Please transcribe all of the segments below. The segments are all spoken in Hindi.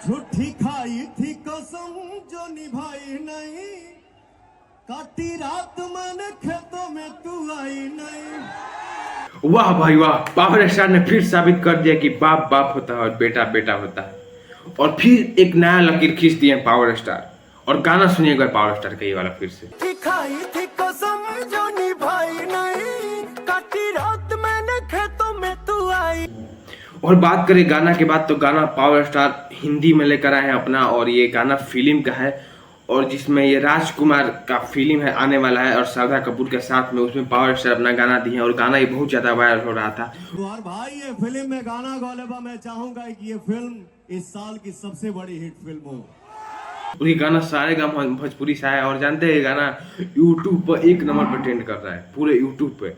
झूठी खाई थी कसम जो निभाई नहीं, काटी रात मैंने खेतों में तू आई नहीं। वाह भाई वाह, पावर स्टार ने फिर साबित कर दिया कि बाप बाप होता है और बेटा बेटा होता है। और फिर एक नया लकीर खींच दिए पावर स्टार। और गाना सुनिए एक बार पावर स्टार का ये वाला फिर से। खाई थी कसम जो निभाई नहीं, काटी रात मैंने खेतों में तू आई। और बात करें गाना के बाद, तो गाना पावर स्टार हिंदी में लेकर आए हैं अपना, और ये गाना फिल्म का है, और जिसमें ये राजकुमार का फिल्म है आने वाला है, और श्रद्धा कपूर के साथ में उसमें पावर स्टार अपना गाना दिए हैं, और गाना ये बहुत ज्यादा वायरल हो रहा था। और भाई ये फिल्म में गाना गौलेबा, मैं चाहूंगा कि ये फिल्म इस साल की सबसे बड़ी हिट फिल्म हो। और ये गाना सारे गाँव भोजपुरी से आया, और जानते हैं ये गाना यूट्यूब पर 1 नंबर पर ट्रेंड कर रहा है पूरे यूट्यूब पे,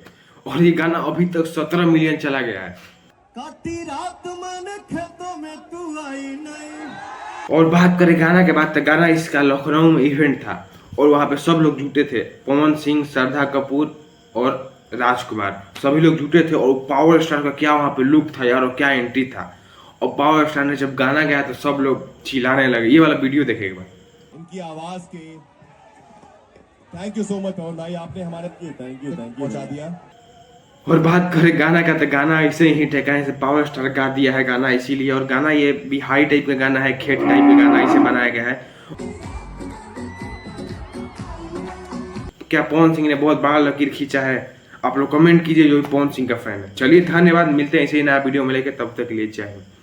और ये गाना अभी तक 17 मिलियन चला गया है। काटी रात मैंने खेतों में तू आई नहीं। और बात करें गाना के बाद, तो गाना इसका लखनऊ में इवेंट था, और वहाँ पे सब लोग जुटे थे, पवन सिंह, श्रद्धा कपूर और राजकुमार, सभी लोग जुटे थे। और पावर स्टार का क्या वहाँ पे लुक था यार, और क्या एंट्री था। और पावर स्टार ने जब गाना गाया तो सब लोग चिल्लाने लगे। ये वाला वीडियो देखे एक बार। इनकी आवाज के थैंक यू सो मच पवन भाई, आपने हमारे थैंक यू पहुंचा दिया। और बात करें गाना का, तो गाना ऐसे ही हिट है, कहीं से पावर स्टार गा दिया है गाना इसीलिए। और गाना ये भी हाई टाइप का गाना है, खेत टाइप का गाना इसे बनाया गया है। क्या पवन सिंह ने बहुत बड़ा लकीर खींचा है, आप लोग कमेंट कीजिए जो पवन सिंह का फैन है। चलिए धन्यवाद, मिलते हैं ऐसे ही नया वीडियो में लेके, तब तक के लिए जय हिंद।